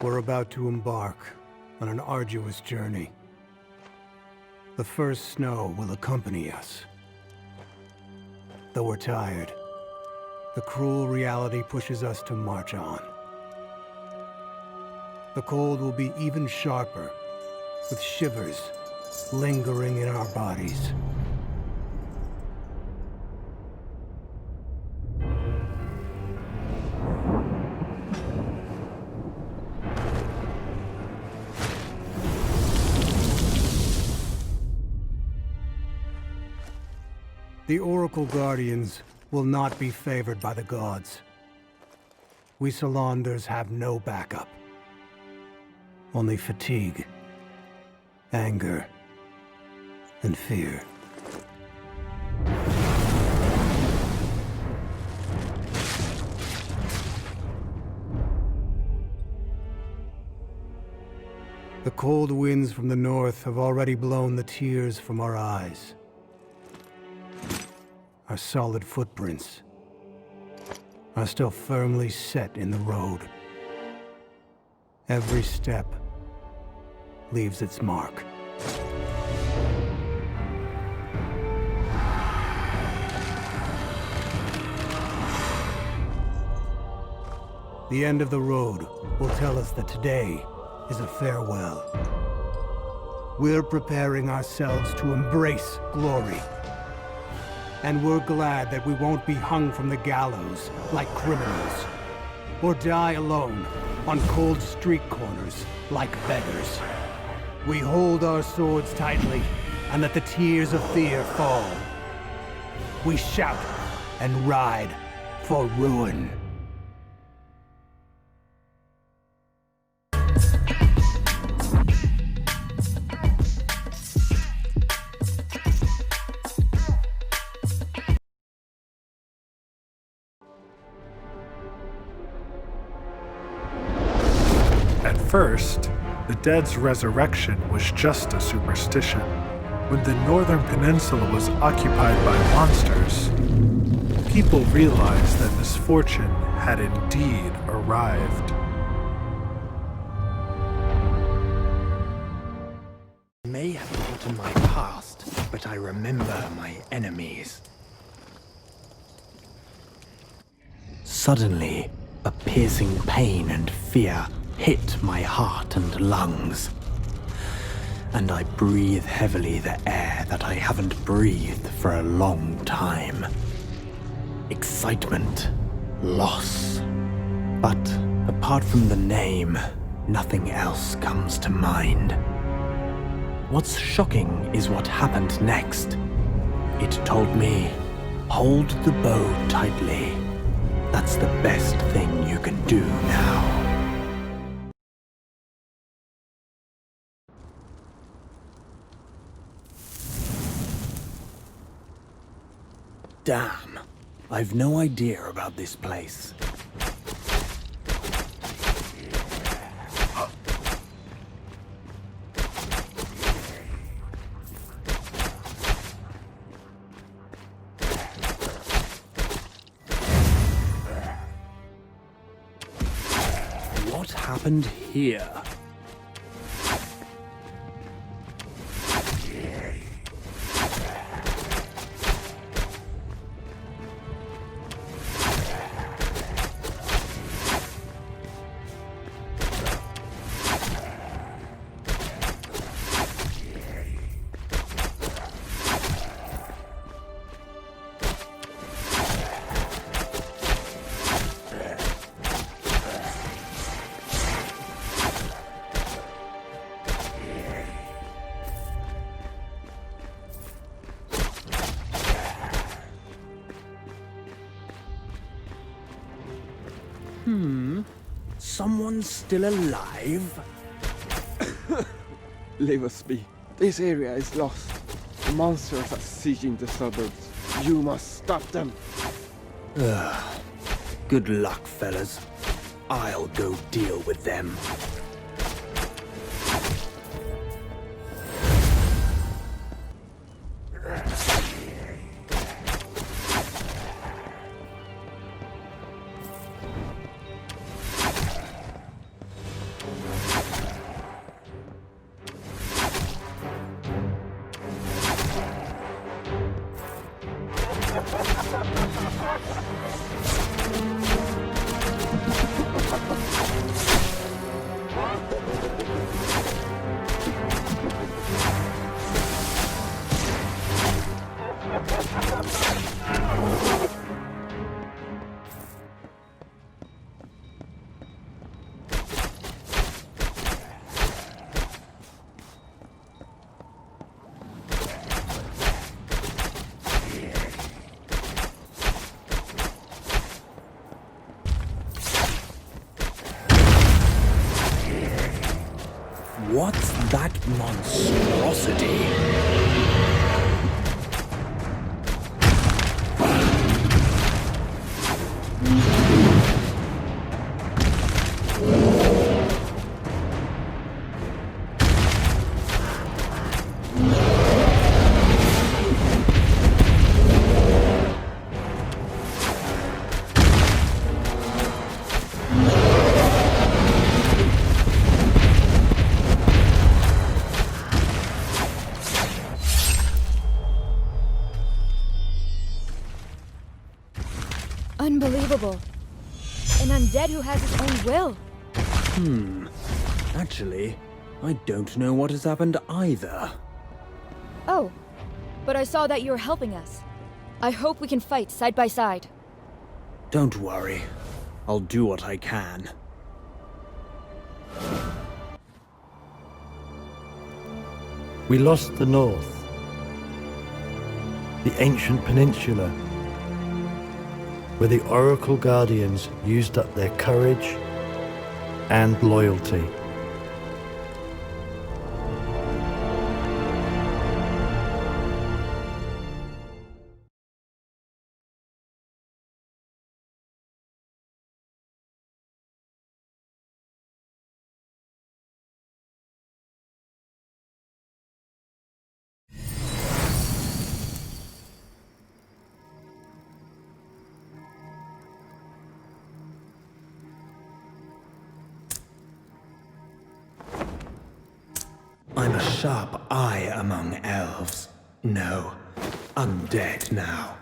We're about to embark on an arduous journey. The first snow will accompany us. Though we're tired, the cruel reality pushes us to march on. The cold will be even sharper, with shivers lingering in our bodies. The Oracle Guardians will not be favored by the gods. We Salanders have no backup. Only fatigue, anger, and fear. The cold winds from the north have already blown the tears from our eyes. Our solid footprints are still firmly set in the road. Every step leaves its mark. The end of the road will tell us that today is a farewell. We're preparing ourselves to embrace glory. And we're glad that we won't be hung from the gallows like criminals, or die alone on cold street corners like beggars. We hold our swords tightly and let the tears of fear fall. We shout and ride for ruin. At first, the dead's resurrection was just a superstition. When the northern peninsula was occupied by monsters, people realized that misfortune had indeed arrived. I may have forgotten my past, but I remember my enemies. Suddenly, a piercing pain and fear hit my heart and lungs. And I breathe heavily the air that I haven't breathed for a long time. Excitement, loss. But apart from the name, nothing else comes to mind. What's shocking is what happened next. It told me, hold the bow tightly. That's the best thing you can do now. Damn, I've no idea about this place. What happened here? Someone's still alive? Leave us be. This area is lost. The monsters are sieging the suburbs. You must stop them. Good luck, fellas. I'll go deal with them. What's that monstrosity? Unbelievable. An undead who has his own will. Actually, I don't know what has happened either. Oh, but I saw that you were helping us. I hope we can fight side by side. Don't worry. I'll do what I can. We lost the north, the ancient peninsula, where the Oracle Guardians used up their courage and loyalty. I'm a sharp eye among elves. No, undead now.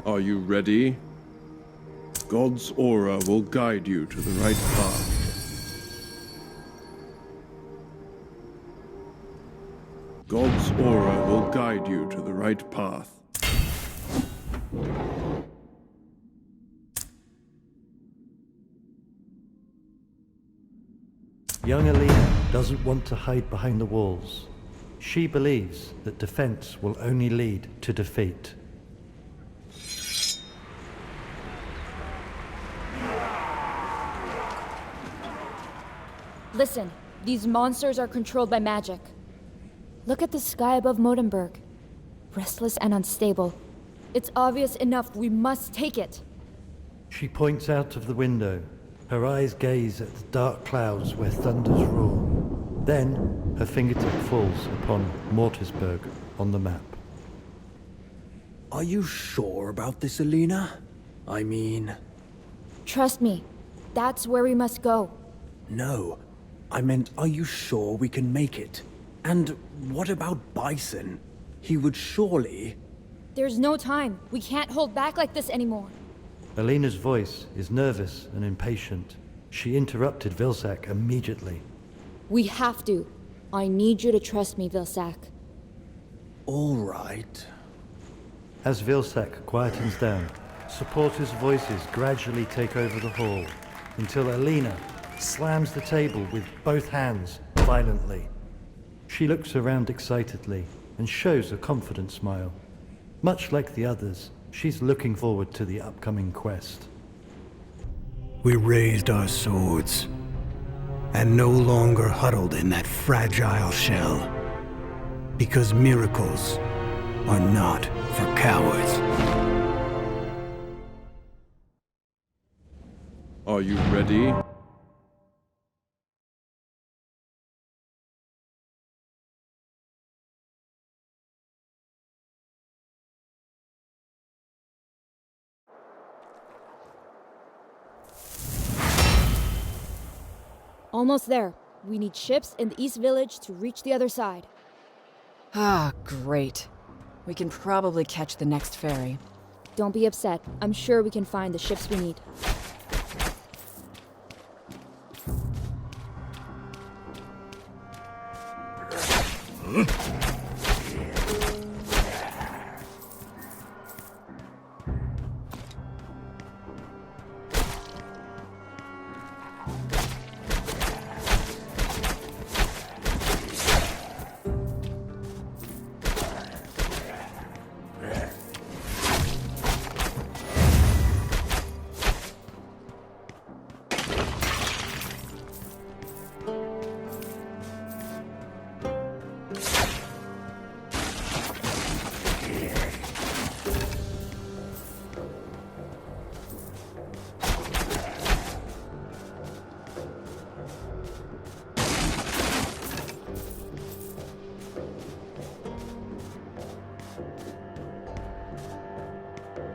Are you ready? God's aura will guide you to the right path. God's aura will guide you to the right path. Young Alina doesn't want to hide behind the walls. She believes that defense will only lead to defeat. Listen, these monsters are controlled by magic. Look at the sky above Modenberg. Restless and unstable. It's obvious enough we must take it. She points out of the window. Her eyes gaze at the dark clouds where thunders roar. Then, her fingertip falls upon Mortisburg on the map. Are you sure about this, Alina? I mean... Trust me, that's where we must go. No. I meant, are you sure we can make it? And what about Bison? He would surely... There's no time. We can't hold back like this anymore. Alina's voice is nervous and impatient. She interrupted Vilsack immediately. We have to. I need you to trust me, Vilsack. All right. As Vilsack quietens down, supporters' voices gradually take over the hall, until Alina slams the table with both hands violently. She looks around excitedly and shows a confident smile. Much like the others, she's looking forward to the upcoming quest. We raised our swords, and no longer huddled in that fragile shell. Because miracles are not for cowards. Are you ready? Almost there. We need ships in the East Village to reach the other side. Ah, great. We can probably catch the next ferry. Don't be upset. I'm sure we can find the ships we need.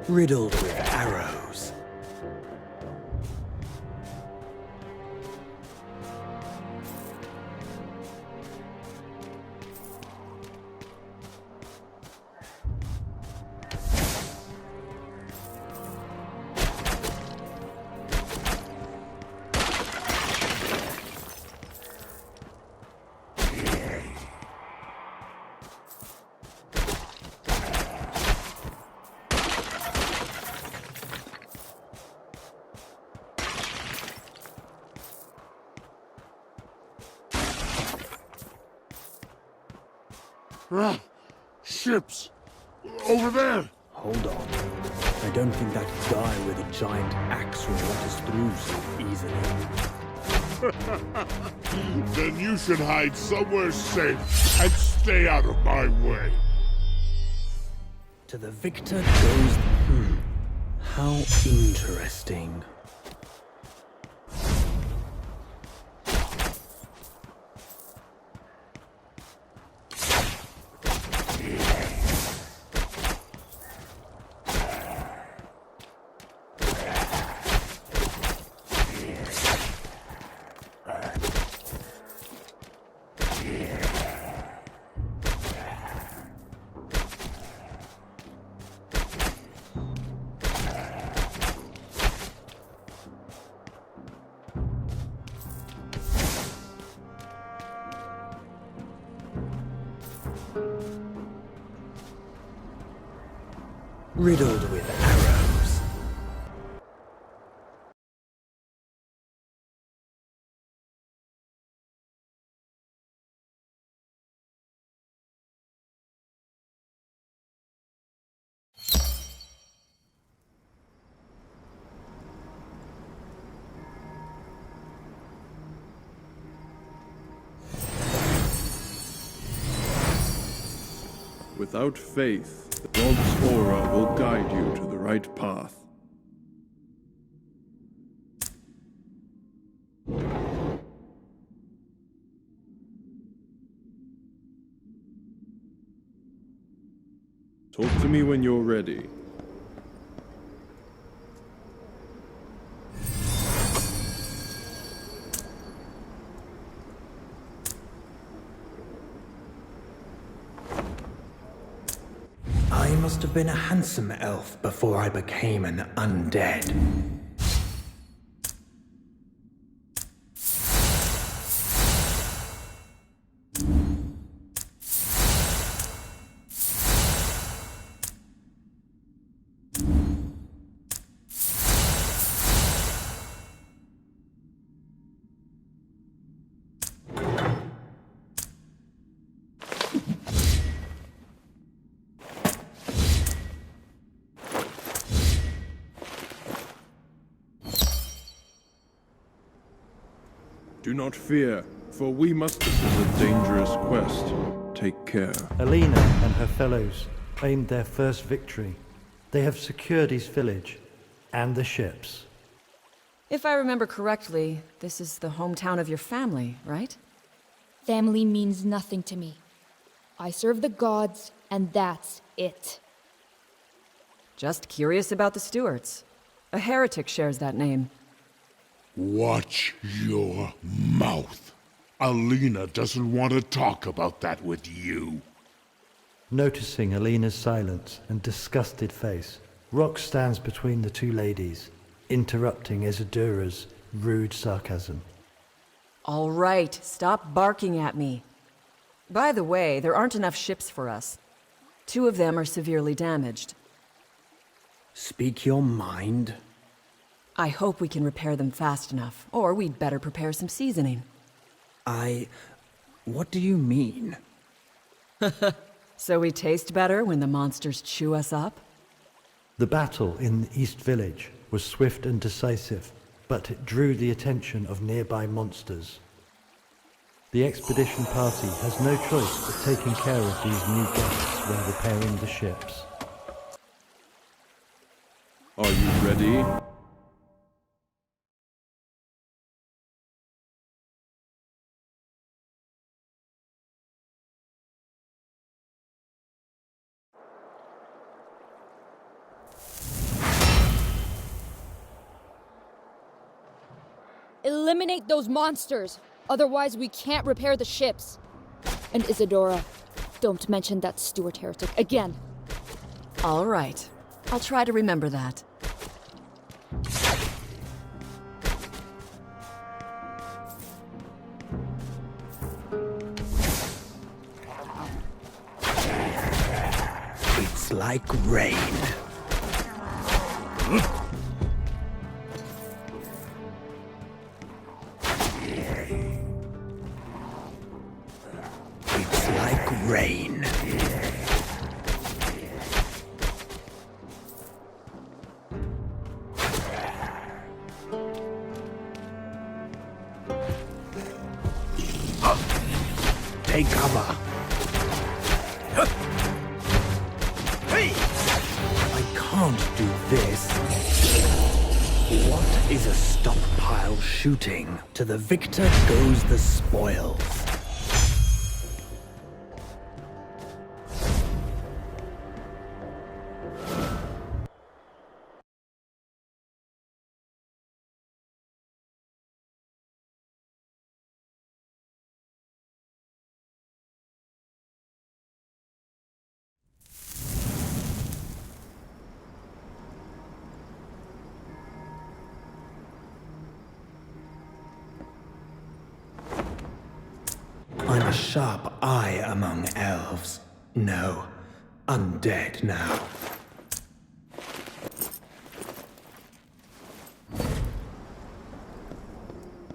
Riddled with arrows. Ships! Over there! Hold on. I don't think that guy with a giant axe will let us through so easily. Then you should hide somewhere safe and stay out of my way. To the victor goes... How interesting. Riddled with arrows. Without faith, the God's aura will guide you to the right path. Talk to me when you're ready. I must have been a handsome elf before I became an undead. Do not fear, for we must. This is a dangerous quest. Take care. Alina and her fellows claimed their first victory. They have secured his village and the ships. If I remember correctly, this is the hometown of your family, right? Family means nothing to me. I serve the gods, and that's it. Just curious about the Stewarts. A heretic shares that name. Watch your mouth. Alina doesn't want to talk about that with you. Noticing Alina's silence and disgusted face, Rock stands between the two ladies, interrupting Isadura's rude sarcasm. All right, stop barking at me. By the way, there aren't enough ships for us. 2 of them are severely damaged. Speak your mind. I hope we can repair them fast enough, or we'd better prepare some seasoning. What do you mean? So we taste better when the monsters chew us up? The battle in the East Village was swift and decisive, but it drew the attention of nearby monsters. The expedition party has no choice but taking care of these new guests when repairing the ships. Are you ready? Eliminate those monsters! Otherwise, we can't repair the ships. And Isadora, don't mention that Stewart heretic again. All right. I'll try to remember that. It's like rain. It's like rain. Take cover. I can't do this. What is a stockpile shooting? To the victor goes the spoils. I'm a sharp eye among elves. No, undead now.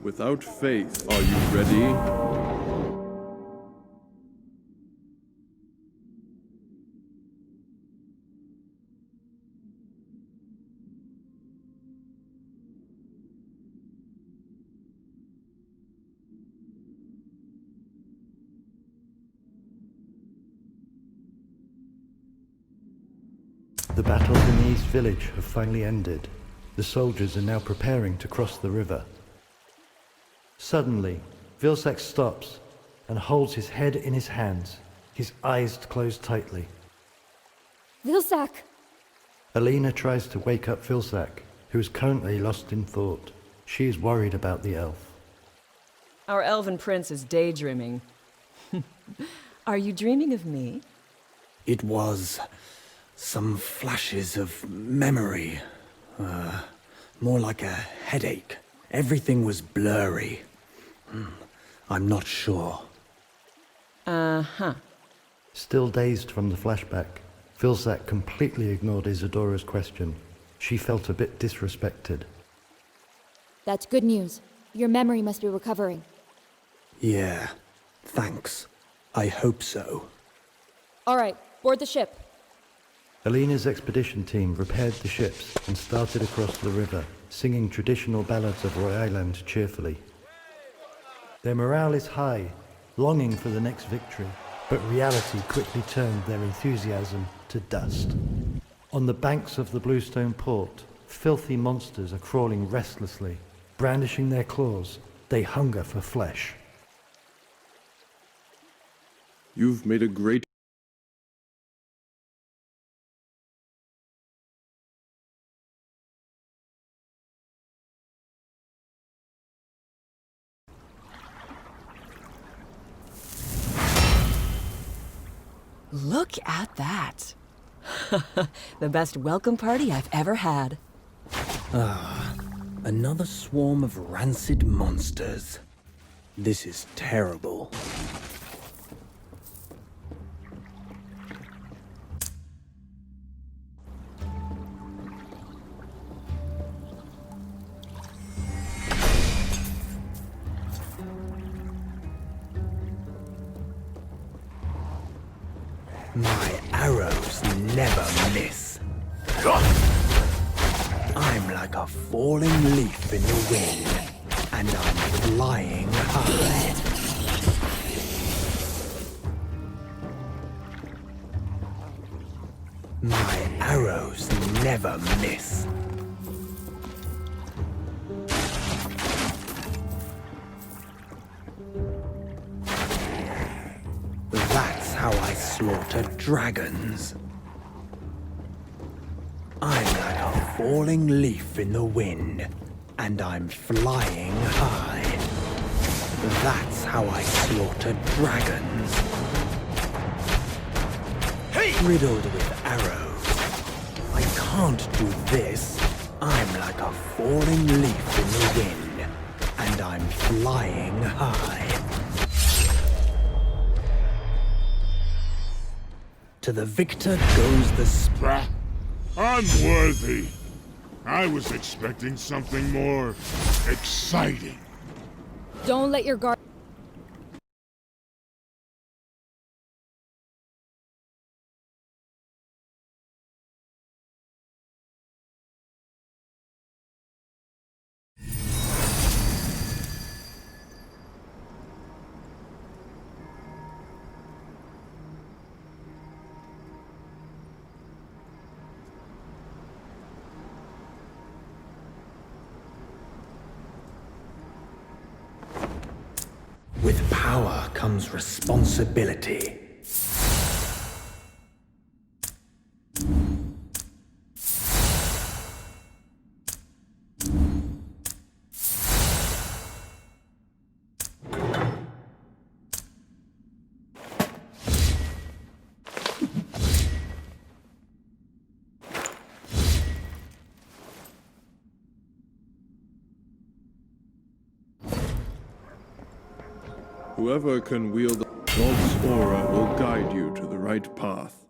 Without faith, are you ready? The battles in the East Village have finally ended. The soldiers are now preparing to cross the river. Suddenly, Vilsack stops and holds his head in his hands, his eyes closed tightly. Vilsack! Alina tries to wake up Vilsack, who is currently lost in thought. She is worried about the elf. Our elven prince is daydreaming. Are you dreaming of me? It was some flashes of memory. More like a headache. Everything was blurry. I'm not sure. Uh-huh. Still dazed from the flashback, Vilsack completely ignored Isadora's question. She felt a bit disrespected. That's good news. Your memory must be recovering. Yeah, thanks. I hope so. All right, board the ship. Alina's expedition team repaired the ships and started across the river, singing traditional ballads of Royland cheerfully. Their morale is high, longing for the next victory, but reality quickly turned their enthusiasm to dust. On the banks of the Bluestone Port, filthy monsters are crawling restlessly. Brandishing their claws, they hunger for flesh. You've made a great Look at that. The best welcome party I've ever had. Another swarm of rancid monsters. This is terrible. I'm like a falling leaf in the wind, and I'm flying high. My arrows never miss. That's how I slaughter dragons. I'm like a falling leaf in the wind, and I'm flying high. That's how I slaughter dragons. Riddled with arrows. I can't do this. I'm like a falling leaf in the wind, and I'm flying high. To the victor goes the Bah! Unworthy! I was expecting something more exciting. Don't let your guard... With power comes responsibility. Whoever can wield the God's aura will guide you to the right path.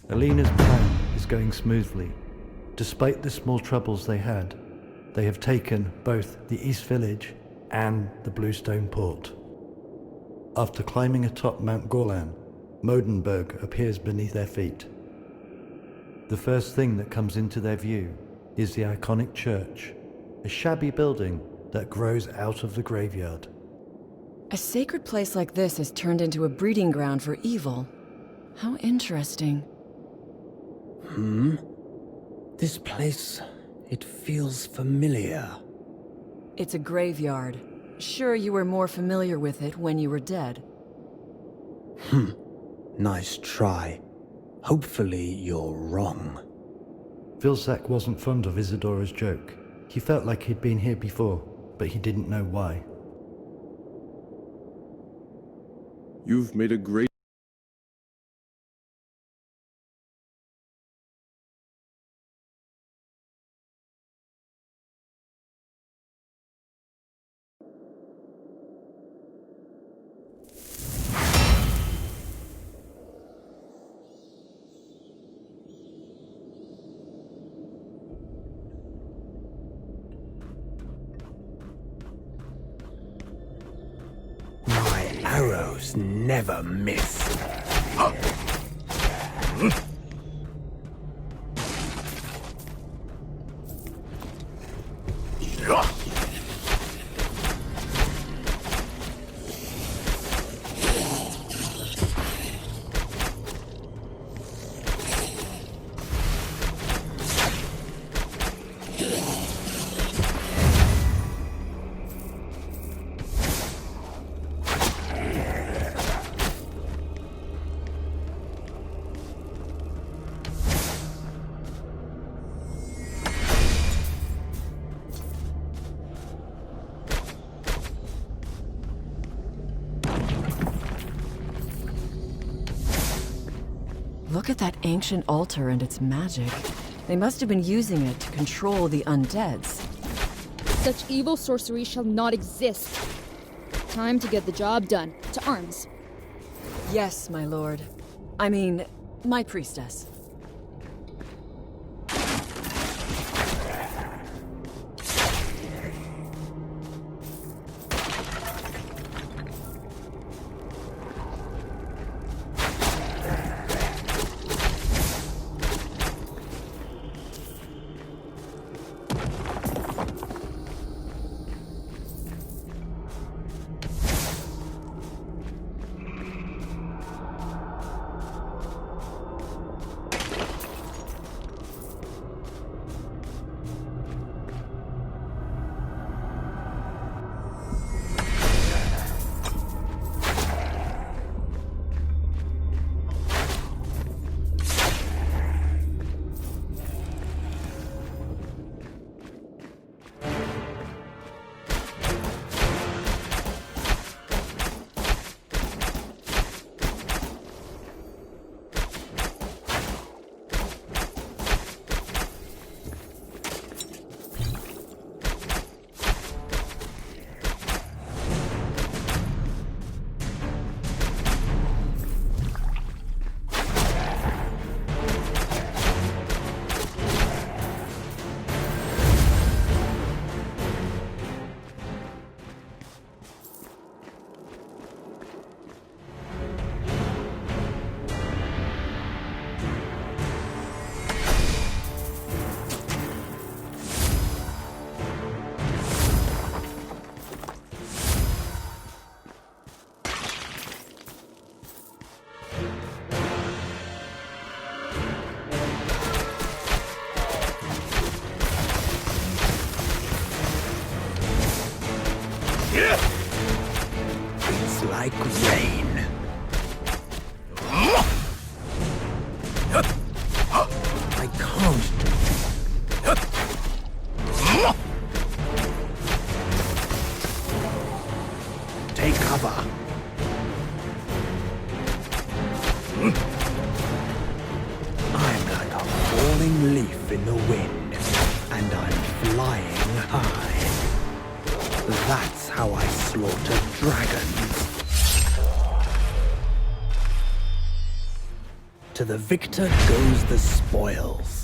Alina's plan is going smoothly. Despite the small troubles they had, they have taken both the East Village and the Bluestone Port. After climbing atop Mount Gorlan, Modenburg appears beneath their feet. The first thing that comes into their view is the iconic church, a shabby building that grows out of the graveyard. A sacred place like this is turned into a breeding ground for evil. How interesting. This place, it feels familiar. It's a graveyard. Sure, you were more familiar with it when you were dead. Nice try. Hopefully you're wrong. Vilsack wasn't fond of Isidora's joke. He felt like he'd been here before, but he didn't know why. You've made a great... My arrows never miss. Look at that ancient altar and its magic. They must have been using it to control the undeads. Such evil sorcery shall not exist. Time to get the job done. To arms. Yes, my lord. I mean, my priestess. in the wind, and I'm flying high. That's how I slaughter dragons. To the victor goes the spoils.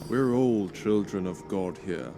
We're all children of God here.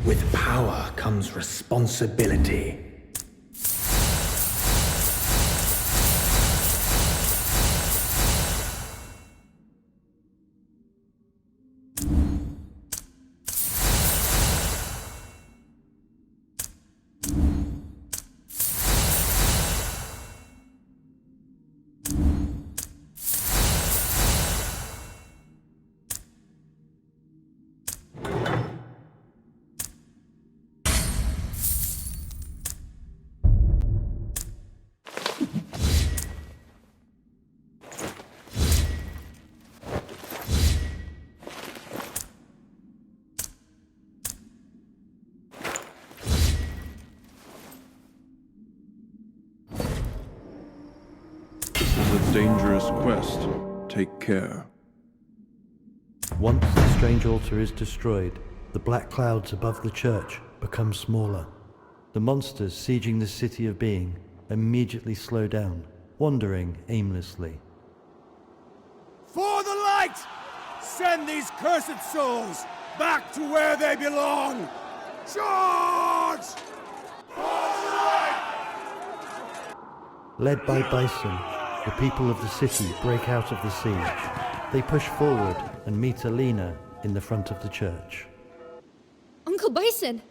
With power comes responsibility. Dangerous quest. Take care. Once the strange altar is destroyed, the black clouds above the church become smaller. The monsters sieging the city of being immediately slow down, wandering aimlessly. For the light! Send these cursed souls back to where they belong! Charge! Led by Bison, the people of the city break out of the siege. They push forward and meet Alina in the front of the church. Uncle Bison!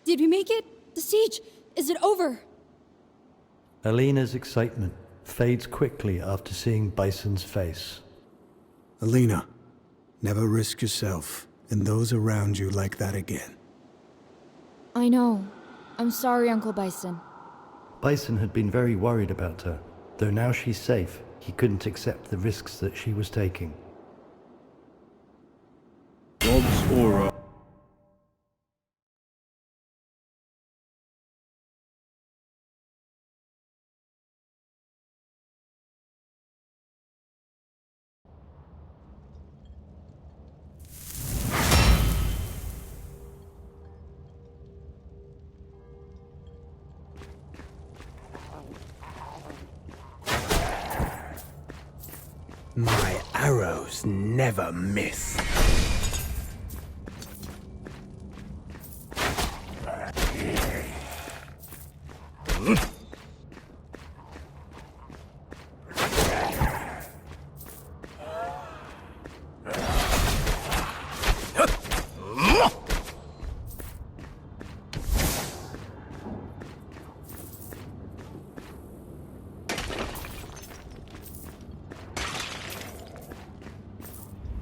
Did we make it? The siege, is it over? Alina's excitement fades quickly after seeing Bison's face. Alina, never risk yourself and those around you like that again. I know. I'm sorry, Uncle Bison. Bison had been very worried about her. Though now she's safe, he couldn't accept the risks that she was taking. God's aura. My arrows never miss.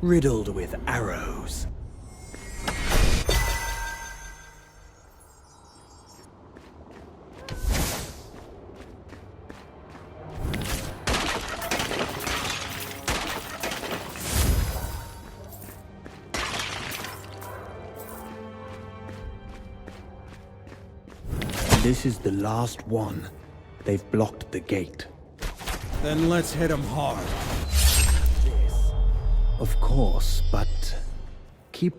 Riddled with arrows. This is the last one. They've blocked the gate. Then let's hit them hard. Of course, but keep...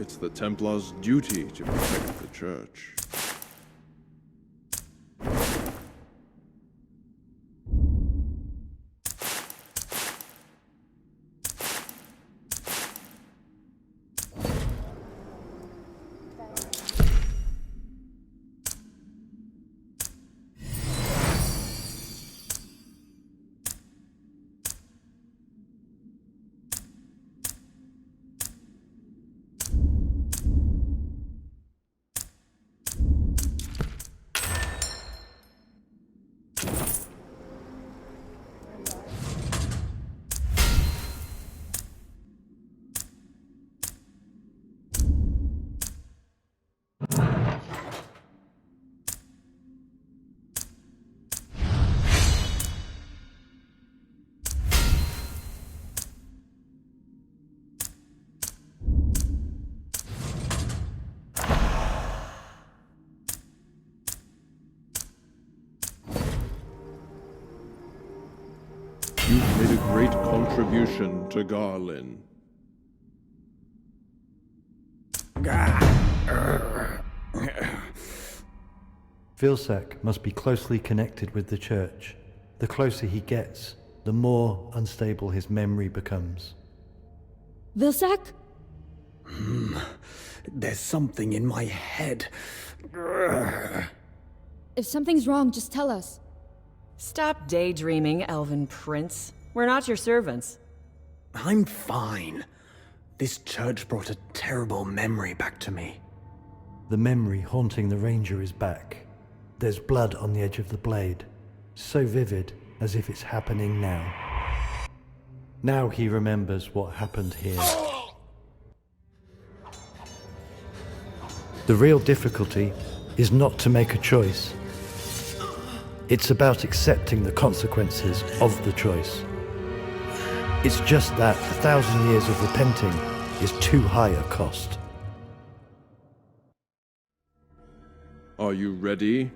It's the Templars' duty to protect the Church. You've made a great contribution to Garlin. Vilsack must be closely connected with the Church. The closer he gets, the more unstable his memory becomes. Vilsack? There's something in my head. If something's wrong, just tell us. Stop daydreaming, Elven Prince. We're not your servants. I'm fine. This church brought a terrible memory back to me. The memory haunting the ranger is back. There's blood on the edge of the blade, so vivid as if it's happening now. Now he remembers what happened here. The real difficulty is not to make a choice. It's about accepting the consequences of the choice. It's just that 1,000 years of repenting is too high a cost. Are you ready?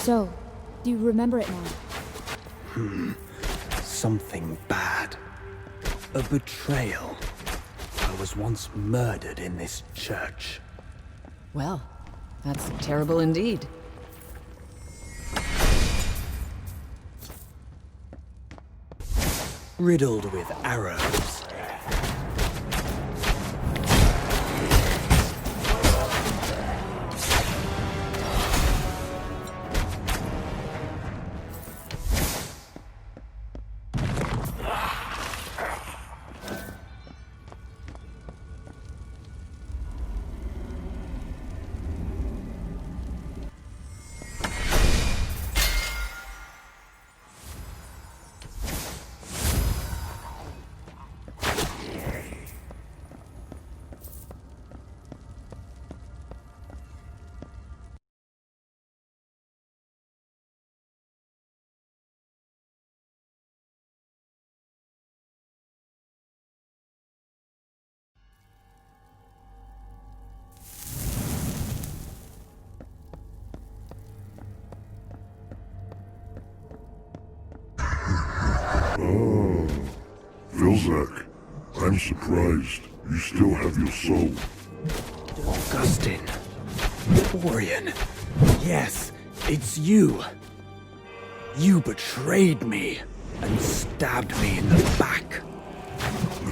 So, do you remember it now? Something bad. A betrayal. I was once murdered in this church. Well, that's terrible indeed. Riddled with arrows. am surprised. You still have your soul. Augustin. Orion. Yes, it's you. You betrayed me and stabbed me in the back.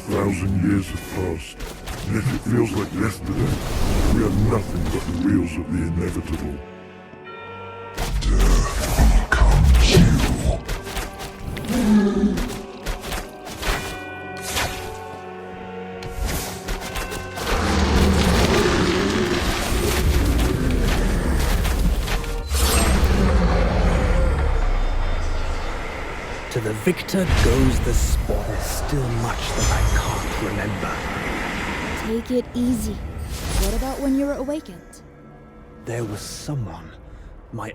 1,000 years have passed, yet it feels like yesterday. We are nothing but the wheels of the inevitable. Death becomes you. To the victor goes the spoil. There's still much that I can't remember. Take it easy. What about when you were awakened? There was someone, my